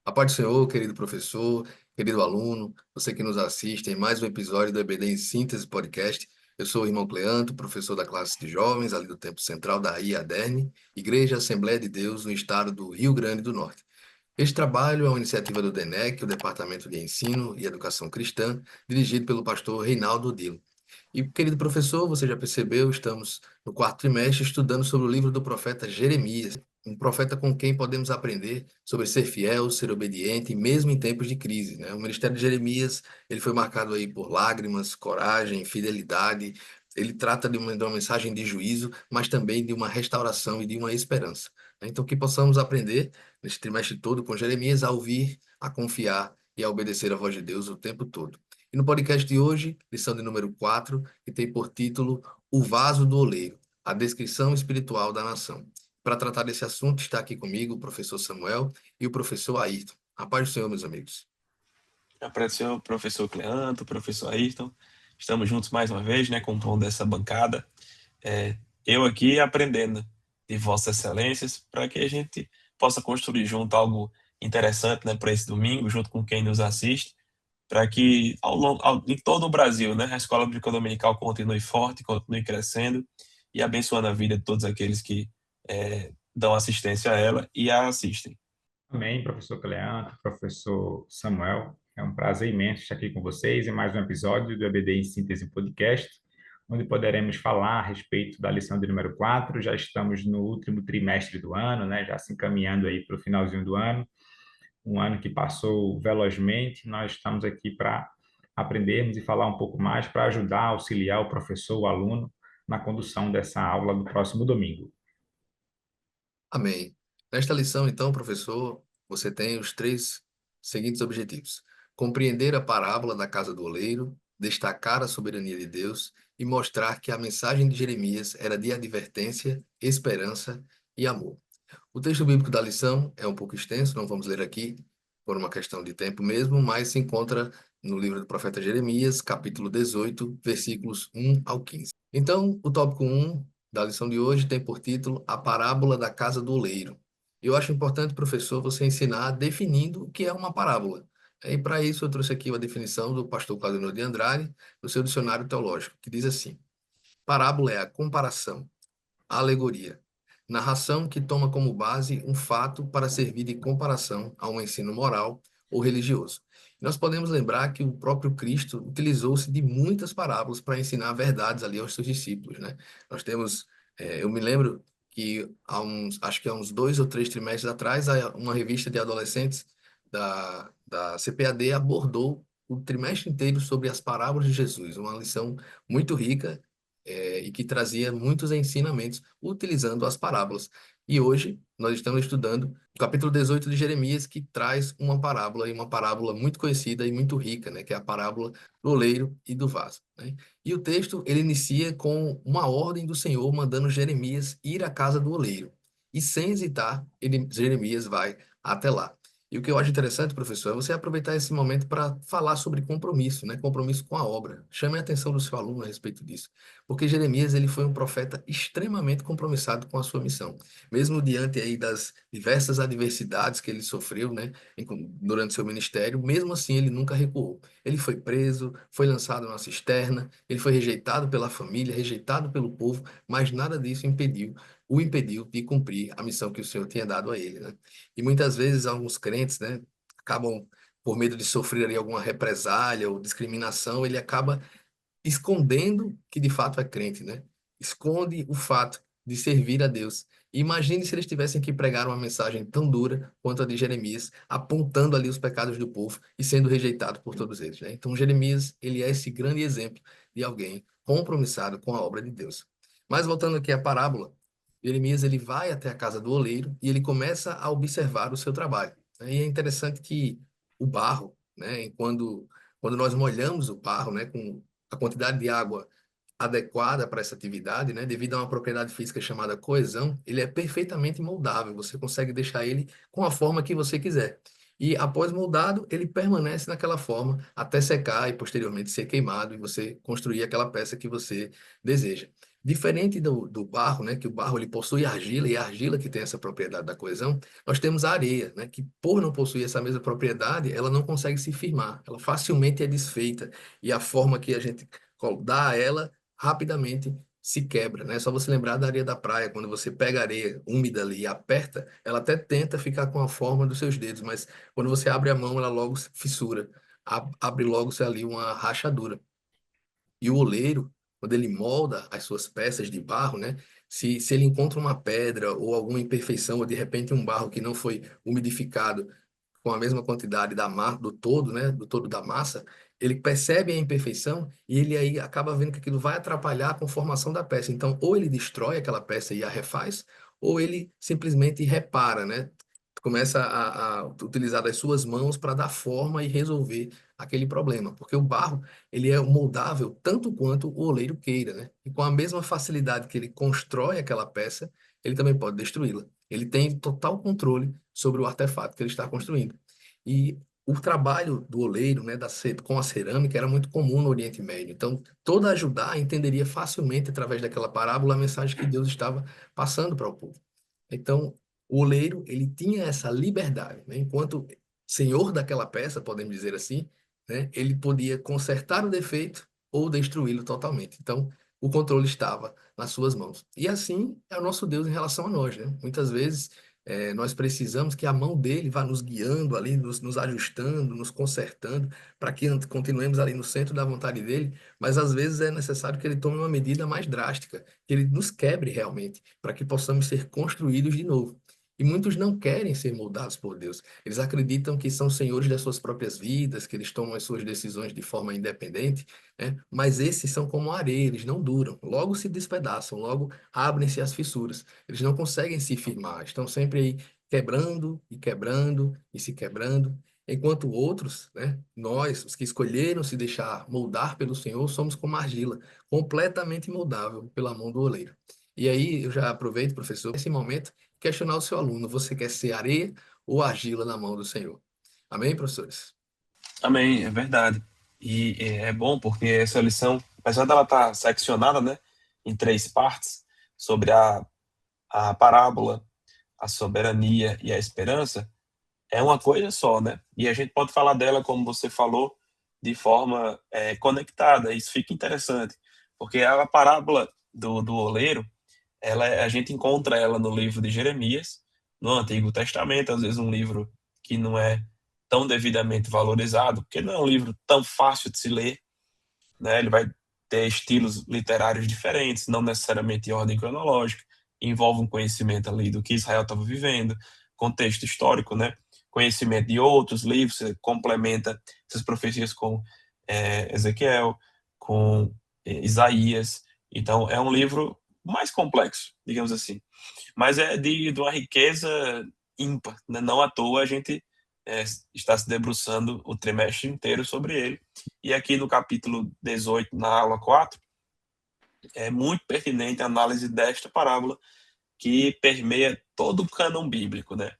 A paz do Senhor, querido professor, querido aluno, você que nos assiste em mais um episódio do EBD em Síntese Podcast. Eu sou o irmão Cleanto, professor da classe de jovens, ali do Tempo Central da IADERN, Igreja Assembleia de Deus, no estado do Rio Grande do Norte. Este trabalho é uma iniciativa do DENEC, o Departamento de Ensino e Educação Cristã, dirigido pelo pastor Reinaldo Dilo. E, querido professor, você já percebeu, estamos no quarto trimestre estudando sobre o livro do profeta Jeremias, um profeta com quem podemos aprender sobre ser fiel, ser obediente, mesmo em tempos de crise, né? O ministério de Jeremias, ele foi marcado aí por lágrimas, coragem, fidelidade. Ele trata de uma mensagem de juízo, mas também de uma restauração e de uma esperança, né? Então, que possamos aprender neste trimestre todo com Jeremias a ouvir, a confiar e a obedecer a voz de Deus o tempo todo. E no podcast de hoje, lição de número 4, que tem por título O Vaso do Oleiro, a descrição espiritual da nação. Para tratar desse assunto, está aqui comigo o professor Samuel e o professor Ayrton. A paz do Senhor, meus amigos. Apareceu o professor Cleanto, o professor Ayrton. Estamos juntos mais uma vez, né, compondo essa bancada. Eu aqui aprendendo de Vossas Excelências, para que a gente possa construir junto algo interessante, né, para esse domingo, junto com quem nos assiste, para que em todo o Brasil, né, a Escola Bíblica Dominical continue forte, continue crescendo e abençoando a vida de todos aqueles que dão assistência a ela e a assistem. Amém, professor Cleanto, professor Samuel. É um prazer imenso estar aqui com vocês em mais um episódio do EBD em Síntese Podcast, onde poderemos falar a respeito da lição de número 4. Já estamos no último trimestre do ano, né? Já se encaminhando aí para o finalzinho do ano, um ano que passou velozmente. Nós estamos aqui para aprendermos e falar um pouco mais, para ajudar, auxiliar o professor, o aluno, na condução dessa aula do próximo domingo. Amém. Nesta lição, então, professor, você tem os três seguintes objetivos: compreender a parábola da casa do oleiro, destacar a soberania de Deus e mostrar que a mensagem de Jeremias era de advertência, esperança e amor. O texto bíblico da lição é um pouco extenso, não vamos ler aqui por uma questão de tempo mesmo, mas se encontra no livro do profeta Jeremias, capítulo 18, versículos 1 ao 15. Então, o tópico 1 da lição de hoje tem por título A Parábola da Casa do Oleiro. Eu acho importante, professor, você ensinar definindo o que é uma parábola. E para isso eu trouxe aqui uma definição do pastor Claudionor de Andrade, no seu dicionário teológico, que diz assim: parábola é a comparação, a alegoria, narração que toma como base um fato para servir de comparação a um ensino moral ou religioso. Nós podemos lembrar que o próprio Cristo utilizou-se de muitas parábolas para ensinar verdades ali aos seus discípulos, né? Nós temos, eu me lembro que acho que há uns 2 ou 3 trimestres atrás, uma revista de adolescentes da CPAD abordou o trimestre inteiro sobre as parábolas de Jesus, uma lição muito rica e que trazia muitos ensinamentos utilizando as parábolas. E hoje nós estamos estudando o capítulo 18 de Jeremias, que traz uma parábola, e uma parábola muito conhecida e muito rica, né, que é a parábola do oleiro e do vaso, né? E o texto, ele inicia com uma ordem do Senhor mandando Jeremias ir à casa do oleiro. E sem hesitar, Jeremias vai até lá. E o que eu acho interessante, professor, é você aproveitar esse momento para falar sobre compromisso, né? Compromisso com a obra. Chame a atenção do seu aluno a respeito disso. Porque Jeremias, ele foi um profeta extremamente compromissado com a sua missão. Mesmo diante aí das diversas adversidades que ele sofreu, né, durante seu ministério, mesmo assim ele nunca recuou. Ele foi preso, foi lançado na cisterna, ele foi rejeitado pela família, rejeitado pelo povo, mas nada disso o impediu de cumprir a missão que o Senhor tinha dado a ele, né? E muitas vezes alguns crentes, né, acabam por medo de sofrer ali alguma represália ou discriminação, ele acaba escondendo que de fato é crente, né? Esconde o fato de servir a Deus. E imagine se eles tivessem que pregar uma mensagem tão dura quanto a de Jeremias, apontando ali os pecados do povo e sendo rejeitado por todos eles, né? Então Jeremias, ele é esse grande exemplo de alguém compromissado com a obra de Deus. Mas voltando aqui à parábola, Jeremias, ele vai até a casa do oleiro e ele começa a observar o seu trabalho, né? E é interessante que o barro, né, quando nós molhamos o barro, né, com a quantidade de água adequada para essa atividade, né, devido a uma propriedade física chamada coesão, ele é perfeitamente moldável. Você consegue deixar ele com a forma que você quiser. E após moldado, ele permanece naquela forma até secar e posteriormente ser queimado e você construir aquela peça que você deseja. Diferente do barro, né, que o barro ele possui argila, e é a argila que tem essa propriedade da coesão, nós temos a areia, né, que por não possuir essa mesma propriedade, ela não consegue se firmar, ela facilmente é desfeita, e a forma que a gente dá a ela, rapidamente se quebra, né? É só você lembrar da areia da praia, quando você pega a areia úmida ali e aperta, ela até tenta ficar com a forma dos seus dedos, mas quando você abre a mão, ela logo se fissura, abre logo ali uma rachadura. E o oleiro, quando ele molda as suas peças de barro, né? Se ele encontra uma pedra ou alguma imperfeição, ou de repente um barro que não foi umidificado com a mesma quantidade do todo, né? Do todo da massa, ele percebe a imperfeição e ele aí acaba vendo que aquilo vai atrapalhar a conformação da peça. Então, ou ele destrói aquela peça e a refaz, ou ele simplesmente repara, né? Começa a utilizar das suas mãos para dar forma e resolver aquele problema, porque o barro ele é moldável tanto quanto o oleiro queira, né? E com a mesma facilidade que ele constrói aquela peça, ele também pode destruí-la. Ele tem total controle sobre o artefato que ele está construindo. E o trabalho do oleiro, né, com a cerâmica era muito comum no Oriente Médio. Então, toda a Judá entenderia facilmente através daquela parábola a mensagem que Deus estava passando para o povo. Então, o oleiro, ele tinha essa liberdade, né? Enquanto senhor daquela peça, podemos dizer assim, né? Ele podia consertar o defeito ou destruí-lo totalmente. Então, o controle estava nas suas mãos. E assim é o nosso Deus em relação a nós, né? Muitas vezes nós precisamos que a mão dele vá nos guiando ali, nos ajustando, nos consertando, para que continuemos ali no centro da vontade dele, mas às vezes é necessário que ele tome uma medida mais drástica, que ele nos quebre realmente, para que possamos ser construídos de novo. E muitos não querem ser moldados por Deus. Eles acreditam que são senhores das suas próprias vidas, que eles tomam as suas decisões de forma independente, né? Mas esses são como areia, eles não duram. Logo se despedaçam, logo abrem-se as fissuras. Eles não conseguem se firmar, estão sempre aí quebrando e quebrando e se quebrando. Enquanto outros, né, nós, os que escolheram se deixar moldar pelo Senhor, somos como argila, completamente moldável pela mão do oleiro. E aí eu já aproveito, professor, nesse momento, questionar o seu aluno: você quer ser areia ou argila na mão do Senhor? Amém, professores? Amém, é verdade. E é bom porque essa lição, apesar dela estar seccionada, né, em 3 partes, sobre a parábola, a soberania e a esperança, é uma coisa só, né? E a gente pode falar dela, como você falou, de forma conectada. Isso fica interessante, porque a parábola do oleiro, a gente encontra ela no livro de Jeremias, no Antigo Testamento, às vezes um livro que não é tão devidamente valorizado, porque não é um livro tão fácil de se ler, né? Ele vai ter estilos literários diferentes, não necessariamente em ordem cronológica, envolve um conhecimento ali do que Israel estava vivendo, contexto histórico, né? Conhecimento de outros livros, você complementa essas profecias com Ezequiel, com Isaías. Então, é um livro mais complexo, digamos assim, mas é de uma riqueza ímpar, né? Não à toa a gente está se debruçando o trimestre inteiro sobre ele. E aqui no capítulo 18, na aula 4, é muito pertinente a análise desta parábola que permeia todo o cânon bíblico, né?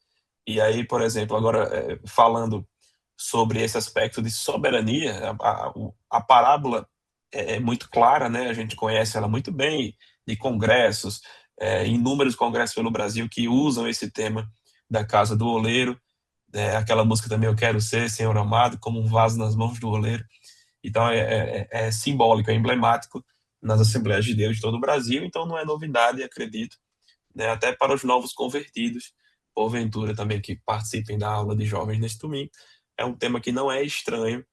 E aí, por exemplo, agora falando sobre esse aspecto de soberania, a parábola é muito clara, né? A gente conhece ela muito bem, de congressos, inúmeros congressos pelo Brasil que usam esse tema da casa do oleiro, aquela música também, Eu Quero Ser, Senhor Amado, como um vaso nas mãos do oleiro. Então, é simbólico, é emblemático nas Assembleias de Deus de todo o Brasil, então não é novidade, acredito, né, até para os novos convertidos, porventura também que participem da aula de jovens neste domingo. É um tema que não é estranho,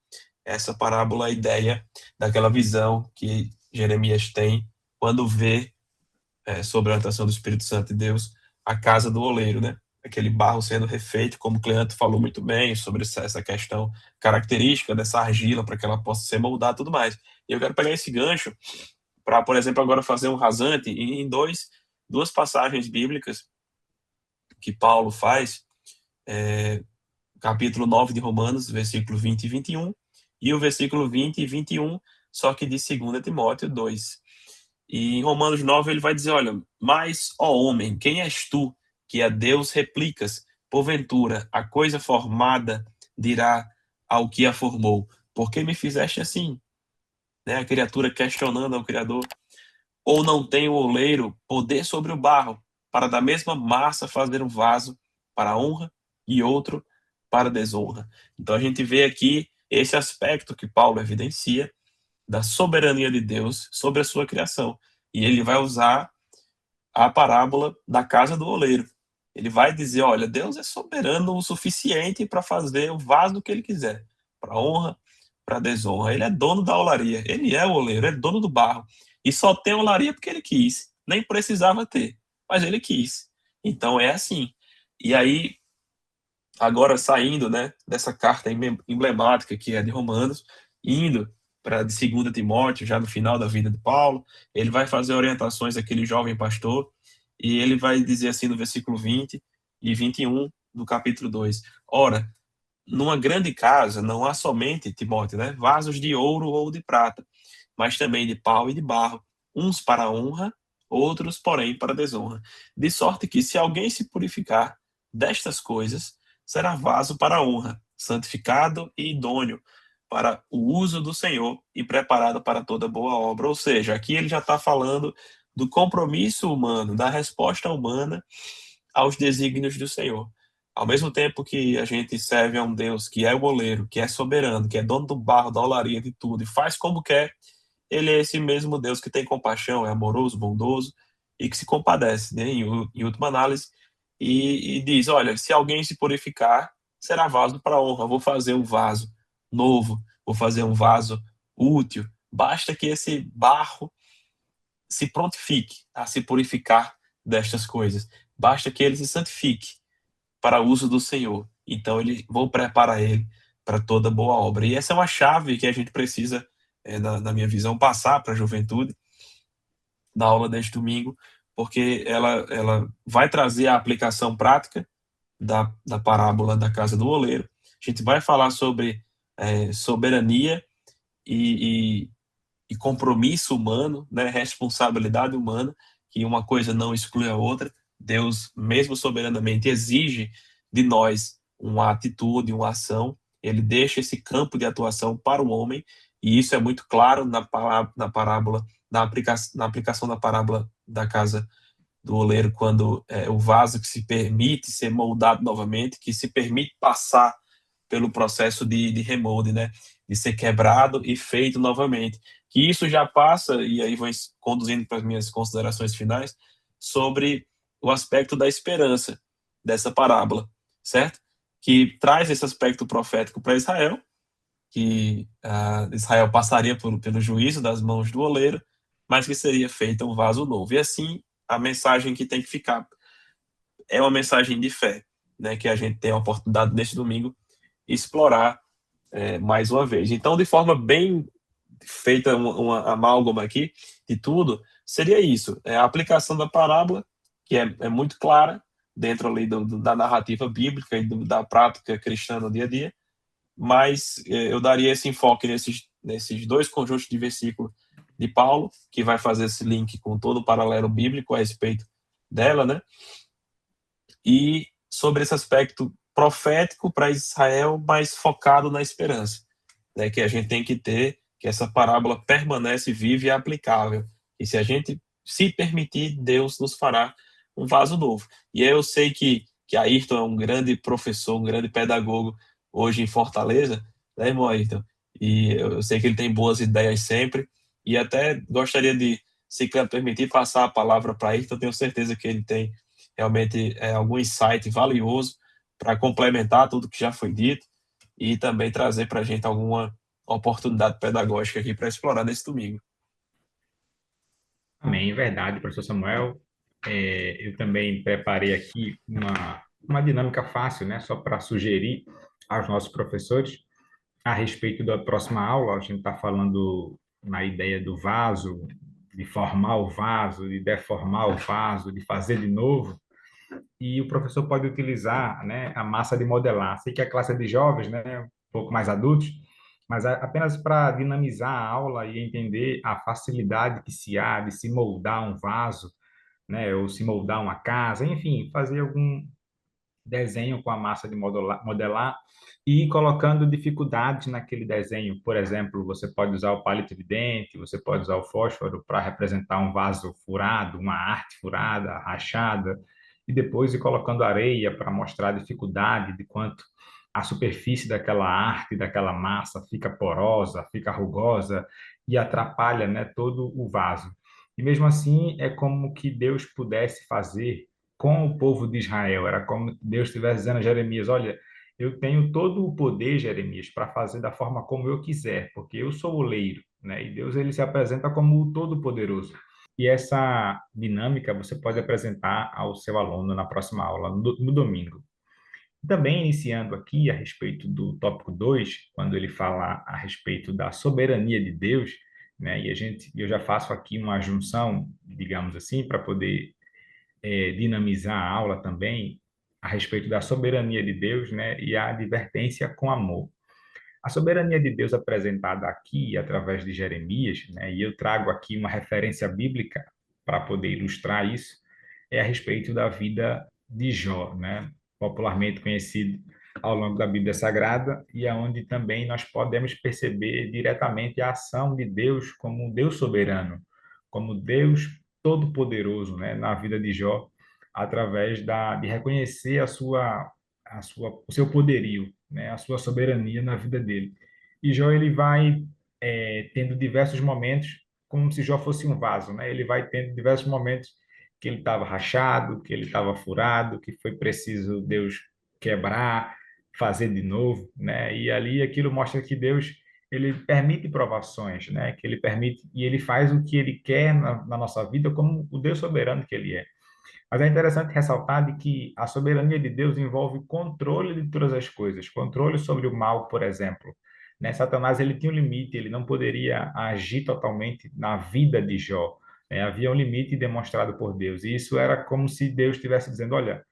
essa parábola, a ideia daquela visão que Jeremias tem quando vê sobre a atuação do Espírito Santo de Deus a casa do oleiro, né? Aquele barro sendo refeito, como o Cleanto falou muito bem sobre essa questão característica dessa argila para que ela possa ser moldada e tudo mais. E eu quero pegar esse gancho para, por exemplo, agora fazer um rasante em duas passagens bíblicas que Paulo faz, capítulo 9 de Romanos, versículo 20 e 21, e o versículo 20 e 21, só que de 2 Timóteo 2. E em Romanos 9 ele vai dizer, olha, mas, ó homem, quem és tu que a Deus replicas? Porventura, a coisa formada dirá ao que a formou, por que me fizeste assim? Né? A criatura questionando ao Criador. Ou não tem o oleiro poder sobre o barro, para da mesma massa fazer um vaso para a honra e outro para a desonra? Então a gente vê aqui esse aspecto que Paulo evidencia da soberania de Deus sobre a sua criação. E ele vai usar a parábola da casa do oleiro. Ele vai dizer: olha, Deus é soberano o suficiente para fazer o vaso que ele quiser, para honra, para desonra. Ele é dono da olaria, ele é o oleiro, é dono do barro. E só tem olaria porque ele quis, nem precisava ter, mas ele quis. Então é assim. E aí, agora saindo, né, dessa carta emblemática que é de Romanos, indo para de 2 Timóteo, já no final da vida de Paulo, ele vai fazer orientações àquele jovem pastor, e ele vai dizer assim no versículo 20 e 21 do capítulo 2: ora, numa grande casa não há somente, Timóteo, né, vasos de ouro ou de prata, mas também de pau e de barro, uns para honra, outros, porém, para desonra. De sorte que, se alguém se purificar destas coisas, será vaso para a honra, santificado e idôneo para o uso do Senhor e preparado para toda boa obra. Ou seja, aqui ele já está falando do compromisso humano, da resposta humana aos desígnios do Senhor. Ao mesmo tempo que a gente serve a um Deus que é o oleiro, que é soberano, que é dono do barro, da olaria, de tudo, e faz como quer, ele é esse mesmo Deus que tem compaixão, é amoroso, bondoso e que se compadece, né, em última análise, e diz: olha, se alguém se purificar, será vaso para honra. Vou fazer um vaso novo, vou fazer um vaso útil. Basta que esse barro se prontifique a se purificar destas coisas. Basta que ele se santifique para o uso do Senhor. Então, vou preparar ele para toda boa obra. E essa é uma chave que a gente precisa, na minha visão, passar para a juventude na aula deste domingo, porque ela vai trazer a aplicação prática da parábola da casa do oleiro. A gente vai falar sobre soberania e, e compromisso humano, né, responsabilidade humana, que uma coisa não exclui a outra. Deus, mesmo soberanamente, exige de nós uma atitude, uma ação. Ele deixa esse campo de atuação para o homem, e isso é muito claro na parábola, na aplicação da parábola da casa do oleiro, quando o vaso que se permite ser moldado novamente, que se permite passar pelo processo de remolde, né? De ser quebrado e feito novamente. Que isso já passa, e aí vou conduzindo para as minhas considerações finais, sobre o aspecto da esperança dessa parábola, certo? Que traz esse aspecto profético para Israel, que Israel passaria pelo juízo das mãos do oleiro, mas que seria feito um vaso novo. E assim, a mensagem que tem que ficar é uma mensagem de fé, né? Que a gente tem a oportunidade neste domingo explorar mais uma vez. Então, de forma bem feita, uma amálgama aqui de tudo, seria isso: a aplicação da parábola, que é muito clara dentro ali da narrativa bíblica e da prática cristã no dia a dia, mas eu daria esse enfoque nesses dois conjuntos de versículos de Paulo, que vai fazer esse link com todo o paralelo bíblico a respeito dela, né? E sobre esse aspecto profético para Israel, mas focado na esperança, né, que a gente tem que ter, que essa parábola permanece viva e aplicável. E se a gente se permitir, Deus nos fará um vaso novo. E aí eu sei que Ayrton é um grande professor, um grande pedagogo hoje em Fortaleza, né, irmão Ayrton? E eu sei que ele tem boas ideias sempre, e até gostaria de, se permitir, passar a palavra para Ayrton. Tenho certeza que ele tem realmente algum insight valioso para complementar tudo que já foi dito e também trazer para a gente alguma oportunidade pedagógica aqui para explorar nesse domingo. Amém, verdade, professor Samuel. Eu também preparei aqui uma dinâmica fácil, né, só para sugerir aos nossos professores a respeito da próxima aula. A gente está falando na ideia do vaso, de formar o vaso, de deformar o vaso, de fazer de novo. E o professor pode utilizar, né, a massa de modelar. Sei que a classe é de jovens, né, um pouco mais adultos, mas apenas para dinamizar a aula e entender a facilidade que se há de se moldar um vaso, né, ou se moldar uma casa, enfim, fazer desenho com a massa de modelar e ir colocando dificuldades naquele desenho. Por exemplo, você pode usar o palito de dente, você pode usar o fósforo para representar um vaso furado, uma arte furada, rachada, e depois ir colocando areia para mostrar a dificuldade de quanto a superfície daquela arte, daquela massa fica porosa, fica rugosa e atrapalha, né, todo o vaso. E mesmo assim, é como que Deus pudesse fazer com o povo de Israel. Era como Deus estivesse dizendo a Jeremias: olha, eu tenho todo o poder, Jeremias, para fazer da forma como eu quiser, porque eu sou o oleiro, né? E Deus ele se apresenta como o Todo-Poderoso. E essa dinâmica você pode apresentar ao seu aluno na próxima aula, no domingo. Também iniciando aqui a respeito do tópico 2, quando ele fala a respeito da soberania de Deus, né? E eu já faço aqui uma junção, digamos assim, para poder dinamizar a aula também a respeito da soberania de Deus, né? E a advertência com amor. A soberania de Deus apresentada aqui através de Jeremias, né? E eu trago aqui uma referência bíblica para poder ilustrar isso, é a respeito da vida de Jó, né? Popularmente conhecido ao longo da Bíblia Sagrada, e aonde também nós podemos perceber diretamente a ação de Deus como um Deus soberano, como Deus todo-poderoso, né, na vida de Jó, através de reconhecer o seu poderio, né, a sua soberania na vida dele. E Jó ele vai tendo diversos momentos, como se Jó fosse um vaso, né? Ele vai tendo diversos momentos que ele estava rachado, que ele estava furado, que foi preciso Deus quebrar, fazer de novo, né? E ali aquilo mostra que Deus ele permite provações, né? Que ele permite e ele faz o que ele quer na nossa vida como o Deus soberano que ele é. Mas é interessante ressaltar de que a soberania de Deus envolve controle de todas as coisas, controle sobre o mal, por exemplo. Né? Satanás ele tinha um limite, ele não poderia agir totalmente na vida de Jó. Né? Havia um limite demonstrado por Deus. E isso era como se Deus estivesse dizendo: olha,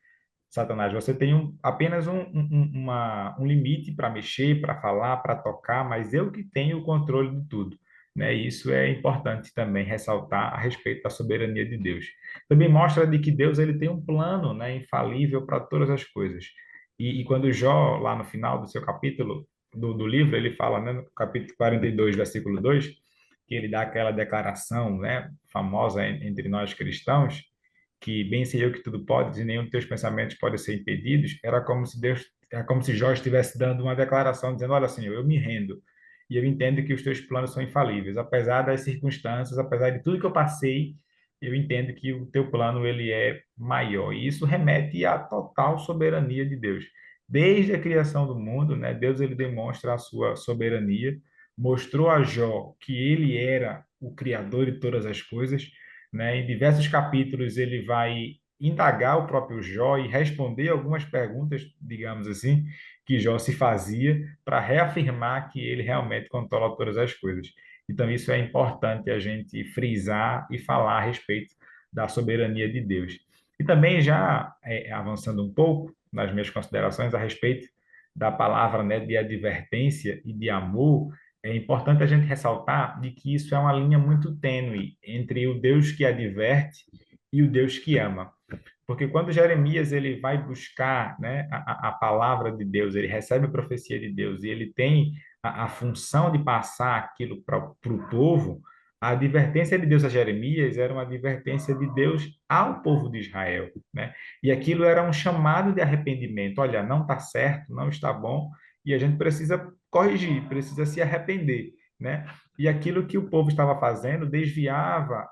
Satanás, você tem apenas um limite para mexer, para falar, para tocar, mas eu que tenho o controle de tudo. Né? E isso é importante também ressaltar a respeito da soberania de Deus. Também mostra de que Deus ele tem um plano, né, infalível para todas as coisas. E quando Jó, lá no final do seu capítulo, do livro, ele fala, né, no capítulo 42, versículo 2, que ele dá aquela declaração, né, famosa entre nós cristãos, que bem sei eu que tudo podes e nenhum dos teus pensamentos pode ser impedidos, era como se Jó estivesse dando uma declaração dizendo: olha, Senhor, eu me rendo e eu entendo que os teus planos são infalíveis, apesar das circunstâncias, apesar de tudo que eu passei, eu entendo que o teu plano ele é maior. E isso remete à total soberania de Deus. Desde a criação do mundo, né, Deus ele demonstra a sua soberania, mostrou a Jó que ele era o criador de todas as coisas, né? Em diversos capítulos ele vai indagar o próprio Jó e responder algumas perguntas, digamos assim, que Jó se fazia para reafirmar que ele realmente controla todas as coisas. Então isso é importante a gente frisar e falar a respeito da soberania de Deus. E também já avançando um pouco nas minhas considerações a respeito da palavra, né, de advertência e de amor, é importante a gente ressaltar de que isso é uma linha muito tênue entre o Deus que adverte e o Deus que ama. Porque quando Jeremias ele vai buscar, né, a palavra de Deus, ele recebe a profecia de Deus e ele tem a função de passar aquilo para o povo, a advertência de Deus a Jeremias era uma advertência de Deus ao povo de Israel, né? E aquilo era um chamado de arrependimento. Olha, não está certo, não está bom, e a gente precisa corrigir, precisa se arrepender, né? E aquilo que o povo estava fazendo desviava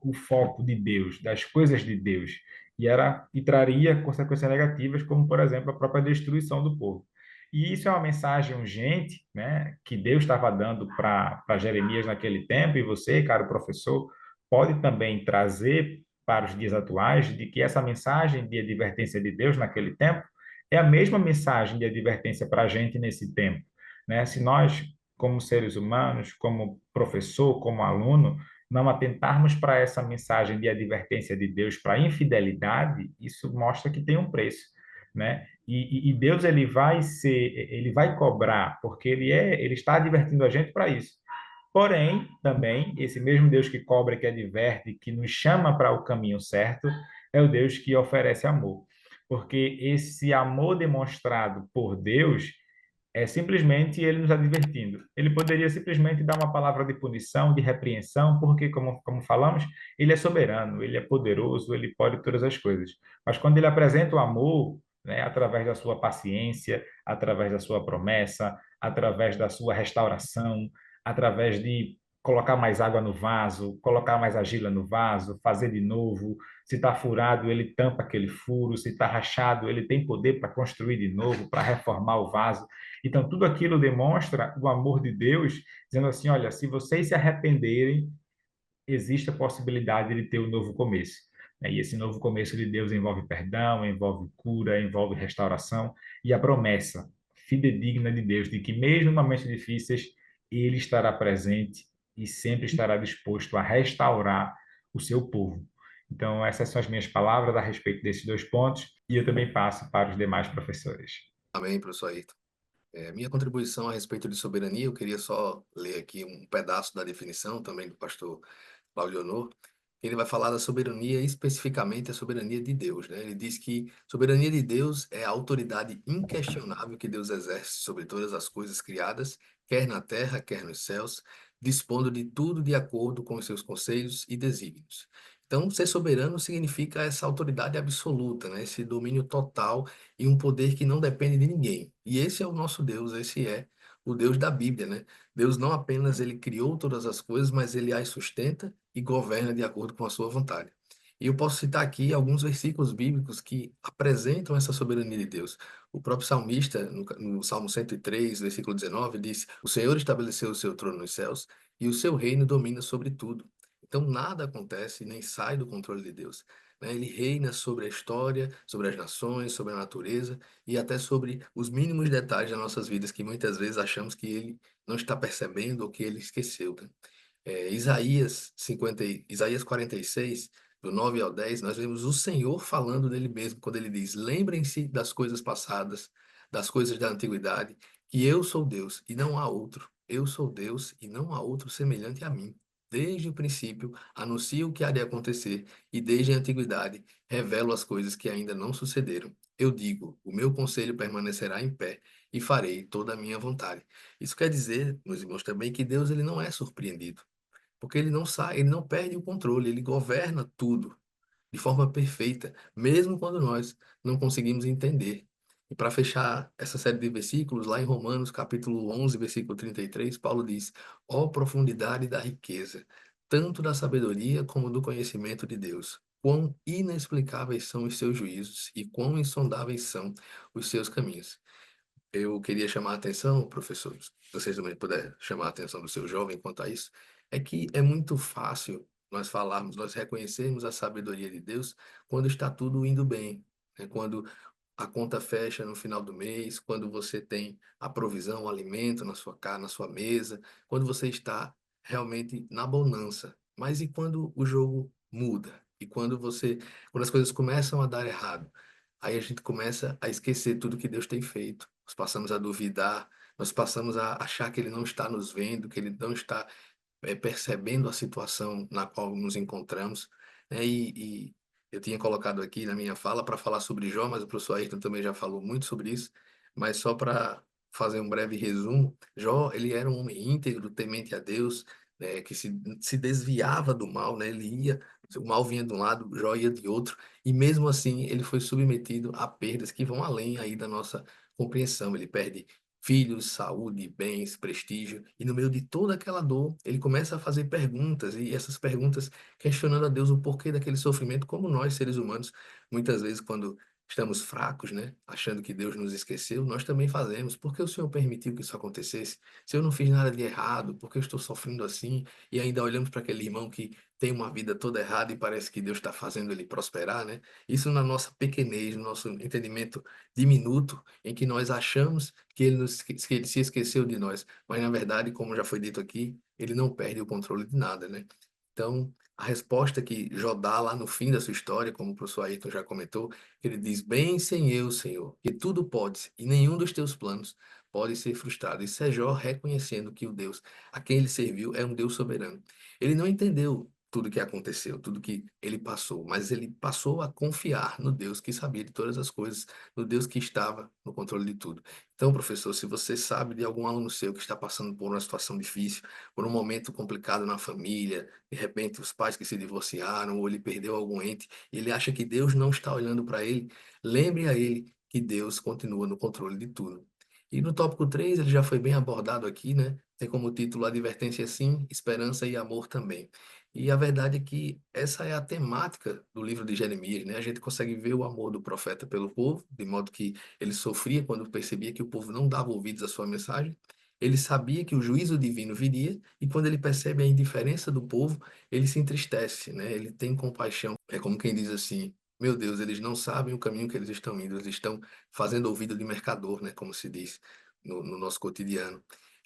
o foco de Deus, das coisas de Deus, e traria consequências negativas, como por exemplo a própria destruição do povo. E isso é uma mensagem urgente, né, que Deus estava dando para Jeremias naquele tempo, e você, caro professor, pode também trazer para os dias atuais de que essa mensagem de advertência de Deus naquele tempo é a mesma mensagem de advertência para a gente nesse tempo, né? Se nós, como seres humanos, como professor, como aluno, não atentarmos para essa mensagem de advertência de Deus para a infidelidade, isso mostra que tem um preço, né? E Deus ele vai cobrar, porque ele está advertindo a gente para isso. Porém, também, esse mesmo Deus que cobra, que adverte, que nos chama para o caminho certo, é o Deus que oferece amor. porque esse amor demonstrado por Deus é simplesmente ele nos advertindo. Ele poderia simplesmente dar uma palavra de punição, de repreensão, porque, como falamos, ele é soberano, ele é poderoso, ele pode todas as coisas. Mas quando ele apresenta o amor, né, através da sua paciência, através da sua promessa, através da sua restauração, através de colocar mais água no vaso, colocar mais argila no vaso, fazer de novo. Se está furado, ele tampa aquele furo. Se está rachado, ele tem poder para construir de novo, para reformar o vaso. Então, tudo aquilo demonstra o amor de Deus, dizendo assim: olha, se vocês se arrependerem, existe a possibilidade de ter um novo começo. E esse novo começo de Deus envolve perdão, envolve cura, envolve restauração e a promessa fidedigna de Deus de que, mesmo em momentos difíceis, Ele estará presente e sempre estará disposto a restaurar o seu povo. Então, essas são as minhas palavras a respeito desses dois pontos e eu também passo para os demais professores. Amém, professor Ayrton. Minha contribuição a respeito de soberania, eu queria só ler aqui um pedaço da definição também do pastor Paulo Honor. Ele vai falar da soberania, especificamente a soberania de Deus, né? Ele diz que soberania de Deus é a autoridade inquestionável que Deus exerce sobre todas as coisas criadas, quer na terra, quer nos céus, dispondo de tudo de acordo com os seus conselhos e desígnios. Então, ser soberano significa essa autoridade absoluta, né? Esse domínio total e um poder que não depende de ninguém. E esse é o nosso Deus, esse é o Deus da Bíblia, né? Deus não apenas ele criou todas as coisas, mas ele as sustenta e governa de acordo com a sua vontade. E eu posso citar aqui alguns versículos bíblicos que apresentam essa soberania de Deus. O próprio salmista, no Salmo 103, versículo 19, diz: O Senhor estabeleceu o seu trono nos céus e o seu reino domina sobre tudo. Então nada acontece nem sai do controle de Deus, né? Ele reina sobre a história, sobre as nações, sobre a natureza e até sobre os mínimos detalhes das nossas vidas que muitas vezes achamos que ele não está percebendo ou que ele esqueceu, né? Isaías 46, do 9 ao 10, nós vemos o Senhor falando dele mesmo, quando ele diz: Lembrem-se das coisas passadas, das coisas da antiguidade, que eu sou Deus e não há outro. Eu sou Deus e não há outro semelhante a mim. Desde o princípio, anuncio o que há de acontecer, e desde a antiguidade, revelo as coisas que ainda não sucederam. Eu digo: o meu conselho permanecerá em pé, e farei toda a minha vontade. Isso quer dizer, meus irmãos, também que Deus ele não é surpreendido. Porque ele não sai, ele não perde o controle, ele governa tudo de forma perfeita, mesmo quando nós não conseguimos entender. E para fechar essa série de versículos, lá em Romanos, capítulo 11, versículo 33, Paulo diz: Ó profundidade da riqueza, tanto da sabedoria como do conhecimento de Deus. Quão inexplicáveis são os seus juízos e quão insondáveis são os seus caminhos. Eu queria chamar a atenção, professores, se vocês também puderem chamar a atenção do seu jovem quanto a isso, é que é muito fácil nós falarmos, nós reconhecermos a sabedoria de Deus quando está tudo indo bem, né? Quando a conta fecha no final do mês, quando você tem a provisão, o alimento na sua casa, na sua mesa, quando você está realmente na bonança. Mas e quando o jogo muda? E quando as coisas começam a dar errado? Aí a gente começa a esquecer tudo que Deus tem feito. Nós passamos a duvidar, nós passamos a achar que Ele não está nos vendo, que Ele não está percebendo a situação na qual nos encontramos, né? E eu tinha colocado aqui na minha fala para falar sobre Jó, mas o professor Ayrton também já falou muito sobre isso, mas só para fazer um breve resumo, Jó, ele era um homem íntegro, temente a Deus, né, que se desviava do mal, né? Ele ia, o mal vinha de um lado, Jó ia de outro, e mesmo assim ele foi submetido a perdas que vão além aí da nossa compreensão. Ele perde filhos, saúde, bens, prestígio, e no meio de toda aquela dor, ele começa a fazer perguntas, e essas perguntas questionando a Deus o porquê daquele sofrimento, como nós, seres humanos, muitas vezes quando estamos fracos, né, achando que Deus nos esqueceu, nós também fazemos. Por que o Senhor permitiu que isso acontecesse? Se eu não fiz nada de errado, por que eu estou sofrendo assim? E ainda olhamos para aquele irmão que tem uma vida toda errada e parece que Deus está fazendo ele prosperar, né? Isso na nossa pequenez, no nosso entendimento diminuto, em que nós achamos que ele se esqueceu de nós, mas na verdade, como já foi dito aqui, ele não perde o controle de nada, né? Então, a resposta que Jó dá lá no fim da sua história, como o professor Ayrton já comentou, ele diz: Bem sem eu, Senhor, que tudo podes, e nenhum dos teus planos pode ser frustrado. Isso é Jó reconhecendo que o Deus a quem ele serviu é um Deus soberano. Ele não entendeu tudo que aconteceu, tudo que ele passou, mas ele passou a confiar no Deus que sabia de todas as coisas, no Deus que estava no controle de tudo. Então, professor, se você sabe de algum aluno seu que está passando por uma situação difícil, por um momento complicado na família, de repente os pais que se divorciaram, ou ele perdeu algum ente, e ele acha que Deus não está olhando para ele, lembre a ele que Deus continua no controle de tudo. E no tópico 3 ele já foi bem abordado aqui, né? Tem como título Advertência sim, Esperança e Amor também. E a verdade é que essa é a temática do livro de Jeremias, né? A gente consegue ver o amor do profeta pelo povo, de modo que ele sofria quando percebia que o povo não dava ouvidos à sua mensagem. Ele sabia que o juízo divino viria, e quando ele percebe a indiferença do povo, ele se entristece, né? Ele tem compaixão. É como quem diz assim: meu Deus, eles não sabem o caminho que eles estão indo, eles estão fazendo ouvido de mercador, né? Como se diz no nosso cotidiano.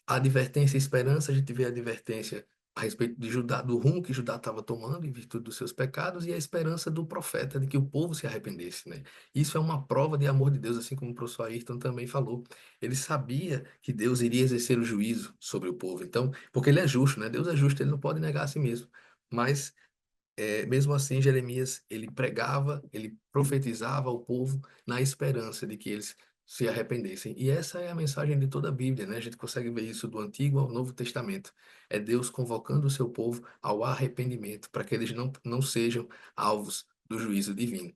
A advertência e esperança, a gente vê a advertência a respeito de Judá, do rumo que Judá estava tomando em virtude dos seus pecados, e a esperança do profeta de que o povo se arrependesse, né? Isso é uma prova de amor de Deus, assim como o professor Ayrton também falou. Ele sabia que Deus iria exercer o juízo sobre o povo, então, porque ele é justo, né? Deus é justo, ele não pode negar a si mesmo. Mas mesmo assim, Jeremias, ele pregava, ele profetizava ao povo na esperança de que eles se arrependessem. E essa é a mensagem de toda a Bíblia, né? A gente consegue ver isso do Antigo ao Novo Testamento. É Deus convocando o seu povo ao arrependimento, para que eles não sejam alvos do juízo divino.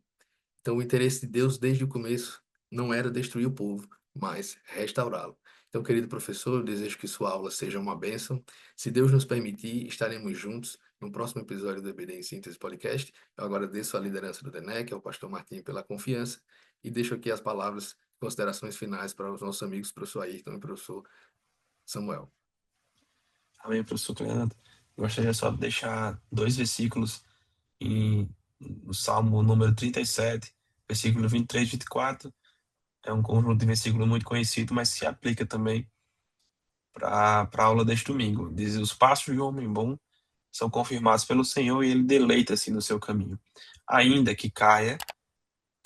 Então, o interesse de Deus desde o começo não era destruir o povo, mas restaurá-lo. Então, querido professor, eu desejo que sua aula seja uma bênção. Se Deus nos permitir, estaremos juntos no próximo episódio do EBD em Síntese Podcast. Eu agradeço a liderança do DENEC, ao pastor Martim, pela confiança, e deixo aqui as palavras, considerações finais para os nossos amigos, professor Ayrton e professor Samuel. Amém, professor Cleandro. Gostaria só de deixar 2 versículos no Salmo número 37, versículo 23 e 24. É um conjunto de versículos muito conhecido, mas se aplica também para a aula deste domingo. Diz: os passos do homem bom são confirmados pelo Senhor e ele deleita-se no seu caminho. Ainda que caia,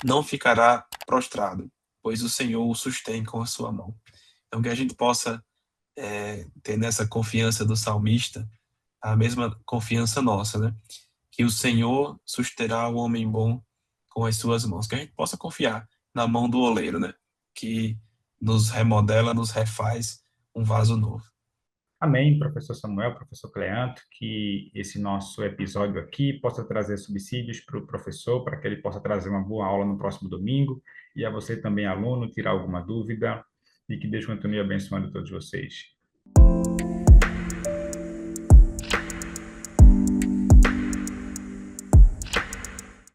não ficará prostrado, pois o Senhor o sustém com a sua mão. Então, que a gente possa ter nessa confiança do salmista a mesma confiança nossa, né? Que o Senhor susterá o homem bom com as suas mãos. Que a gente possa confiar na mão do oleiro, né? Que nos remodela, nos refaz um vaso novo. Amém, professor Samuel, professor Cleanto, que esse nosso episódio aqui possa trazer subsídios para o professor, para que ele possa trazer uma boa aula no próximo domingo, e a você também, aluno, tirar alguma dúvida, e que Deus continue abençoando todos vocês.